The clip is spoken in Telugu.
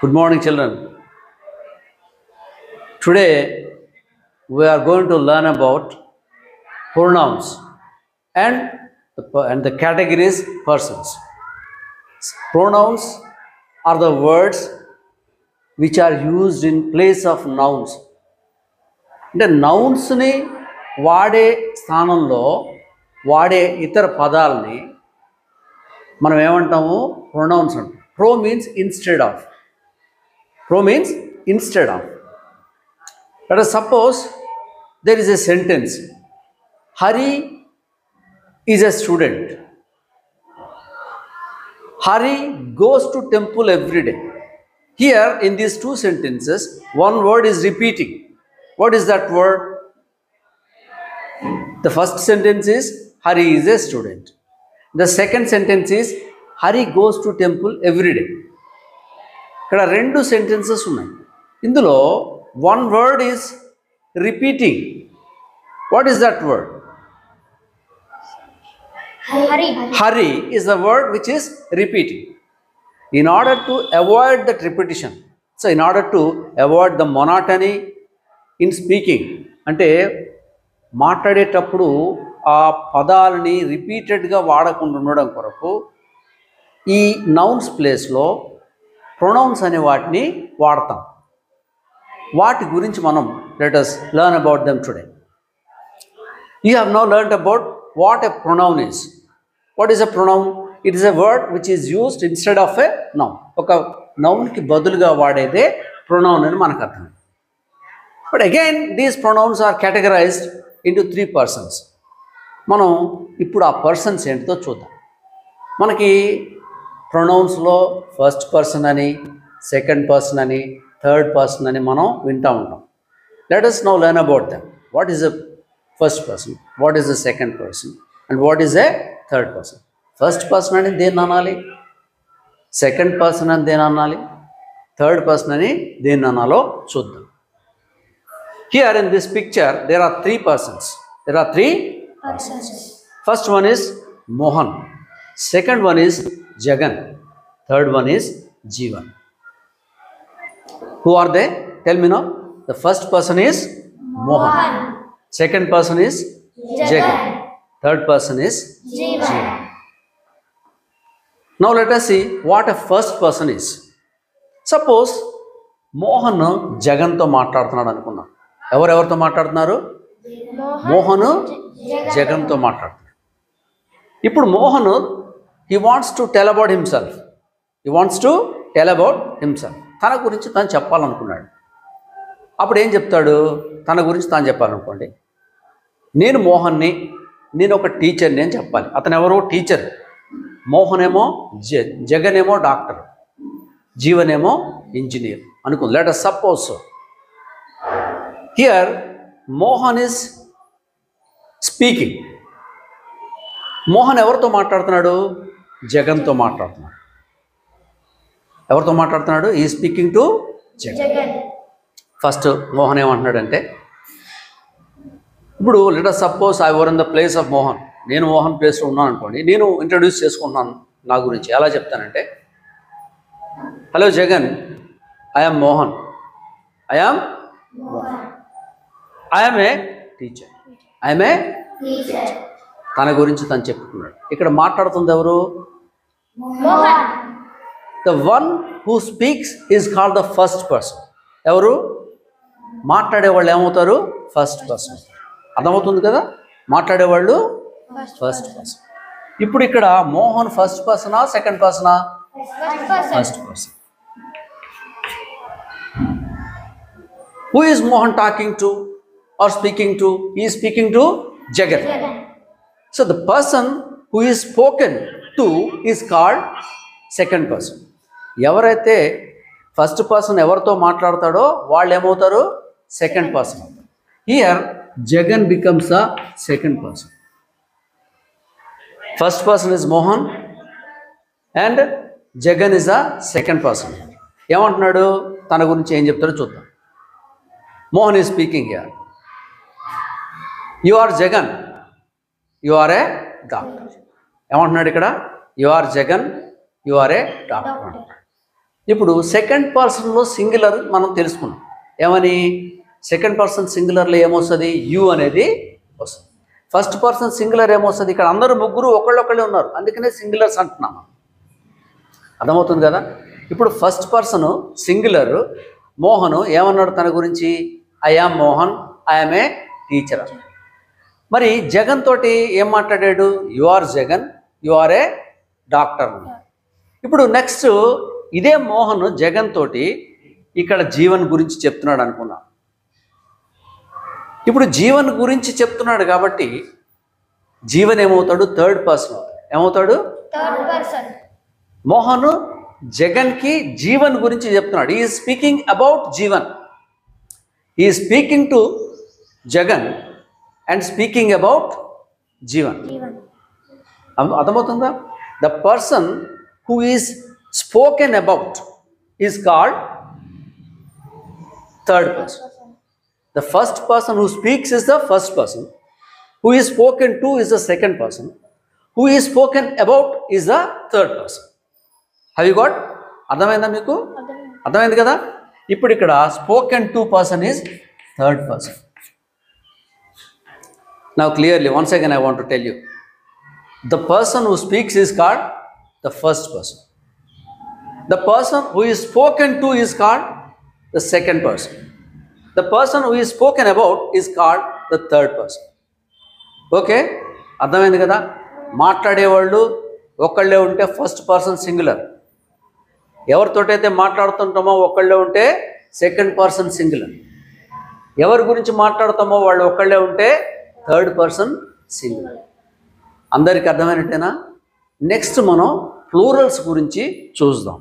Good morning, children. Today we are going to learn about pronouns and the categories persons. Pronouns are the words which are used in place of nouns. అంటే నౌన్స్ని వాడే స్థానంలో వాడే ఇతర పదాలని మనం ఏమంటాము? ప్రొనౌన్స్ అంటాం. Pro means instead of. Pro means instead of. Let us suppose there is a sentence. Hari is a student. Hari goes to temple every day. Here in these two sentences, one word is repeating. What is that word? The first sentence is Hari is a student. The second sentence is Hari goes to temple every day. ఇక్కడ రెండు సెంటెన్సెస్ ఉన్నాయి. ఇందులో one word is repeating. What is that word? Hari is the word which is repeating. In order to avoid that repetition, so in order to avoid the monotony in speaking, అంటే మాట్లాడేటప్పుడు ఆ పదాలని రిపీటెడ్గా వాడకుండా ఉండడం కొరకు ఈ నౌన్స్ ప్లేస్లో ప్రొనౌన్స్ అనే వాటిని వాడతాం. వాటి గురించి మనం let us learn about them today. You have now learned about what a pronoun is. What is a pronoun? It is a word which is used instead of a noun. ఒక నౌన్కి బదులుగా వాడేదే ప్రొనౌన్ అని మనకు అర్థం. But again these pronouns are categorized into 3 persons. మనం ఇప్పుడు ఆ పర్సన్స్ ఏంటితో చూద్దాం. మనకి ప్రొనౌన్స్లో ఫస్ట్ పర్సన్ అని, సెకండ్ పర్సన్ అని, థర్డ్ పర్సన్ అని మనం వింటూ ఉంటాం. Let us now learn about them. What is a first person, what is a second person and what is a third person. First person అని దేన్ని అనాలి, సెకండ్ పర్సన్ అని దేని అనాలి, థర్డ్ పర్సన్ అని దేన్ని అనాలో చూద్దాం. Here in this picture there are 3 persons. There are 3 persons. First one is Mohan, second one is Jagan, third one is Jeevan. Who are they? Tell me now. The first person is Mohan. Second person is Jagan. Third person is Jeevan. Now let us see what a first person is. Suppose Mohan Jagan తో మాట్లాడుతున్నాడు అనుకున్నాం. ఎవరెవరితో మాట్లాడుతున్నారు? మోహన్ జగన్తో మాట్లాడుతున్నాడు. ఇప్పుడు Mohan he wants to tell about himself. He wants to tell about himself. తన గురించి తను చెప్పాలనుకున్నాడు. అప్పుడు ఏం చెప్తాడు? తన గురించి తాను చెప్పాలనుకోండి. నేను మోహన్ని, నేను ఒక టీచర్ని అని చెప్పాలి. అతను ఎవరో టీచర్. మోహన్ ఏమో జగన్ ఏమో డాక్టర్, జీవన్ ఏమో ఇంజనీర్ అనుకుంది. Let us suppose so. Here Mohan is speaking. Mohan ఎవరితో మాట్లాడుతున్నాడు? జగన్తో మాట్లాడుతున్నాడు. ఎవరితో మాట్లాడుతున్నాడు? ఈ speaking to Jagan. First Mohan ఏమంటున్నాడంటే, ఇప్పుడు let us suppose I were in the place of Mohan. నేను మోహన్ ప్లేస్లో ఉన్నాను అనుకోండి. నేను ఇంట్రడ్యూస్ చేసుకుంటున్నాను నా గురించి. ఎలా చెప్తానంటే, hello Jagan, I'm Mohan. I'm a teacher. I'm a teacher. తన గురించి తను చెప్పుకున్నాడు. ఇక్కడ మాట్లాడుతుంది ఎవరు? The one who speaks is called the first person. ఎవరు? మాట్లాడేవాళ్ళు ఏమవుతారు? First person. అర్థమవుతుంది కదా? మాట్లాడేవాళ్ళు ఫస్ట్ పర్సన్. ఇప్పుడు ఇక్కడ Mohan first persona second persona? First person. Who is Mohan talking to or speaking to? He is speaking to Jagan. So the person who is spoken to is called second person. ఎవరైతే ఫస్ట్ పర్సన్ ఎవరితో మాట్లాడతాడో వాళ్ళు ఏమవుతారు? సెకండ్ పర్సన్ అవుతారు. Here Jagan becomes the second person. First person is Mohan and Jagan is the second person. ఏమంటున్నాడు? తన గురించి ఏం చెప్తాడో చూద్దాం. Mohan is speaking here. You are Jagan, you are a doctor. ఏమంటున్నాడు ఇక్కడ? You are Jagan, you are a doctor. ఇప్పుడు సెకండ్ పర్సన్లో సింగులర్ మనం తెలుసుకున్నాం. ఏమని? సెకండ్ పర్సన్ సింగులర్లో ఏమొస్తుంది? యు అనేది వస్తుంది. ఫస్ట్ పర్సన్ సింగులర్ ఏమొస్తుంది? ఇక్కడ అందరూ ముగ్గురు ఒకళ్ళొకళ్ళే ఉన్నారు, అందుకనే సింగులర్స్ అంటున్నాం. అర్థమవుతుంది కదా? ఇప్పుడు ఫస్ట్ పర్సన్ సింగులర్ మోహన్ ఏమన్నాడు తన గురించి? I am Mohan, I am a teacher. మరి జగన్ తోటి ఏం మాట్లాడాడు? You are Jagan, you are a doctor. ఇప్పుడు నెక్స్ట్ ఇదే మోహన్ జగన్ తోటి ఇక్కడ జీవన్ గురించి చెప్తున్నాడు అనుకున్నాం. ఇప్పుడు జీవన్ గురించి చెప్తున్నాడు కాబట్టి జీవన్ ఏమవుతాడు? Third person. ఏమవుతాడు? మోహన్ జగన్కి జీవన్ గురించి చెప్తున్నాడు. ఈ స్పీకింగ్ అబౌట్ జీవన్. ఈ speaking to Jagan and speaking about Jeevan. అర్థమవుతుందా? The person who is spoken about is called third person. The first person who speaks is the first person. Who is spoken to is the second person. Who is spoken about is the third person. Have you got? అర్థమైందా మీకు? అర్థమైంది కదా? ఇప్పుడు ఇక్కడ spoken to person is third person. Now clearly once again I want to tell you, the person who speaks is called the first person. The person who is spoken to is called the second person. The person who is spoken about is called the third person. Okay, అర్థమైంది కదా? మాట్లాడేవాళ్ళు ఒకళ్ళే ఉంటే ఫస్ట్ పర్సన్ సింగులర్. ఎవరితోటైతే మాట్లాడుతుంటామో ఒకళ్ళే ఉంటే సెకండ్ పర్సన్ సింగులర్. ఎవరి గురించి మాట్లాడుతామో వాళ్ళు ఒకళ్ళే ఉంటే థర్డ్ పర్సన్ సింగులర్. అందరికీ అర్థమైనట్టేనా? నెక్స్ట్ మనం ప్లూరల్స్ గురించి చూద్దాం.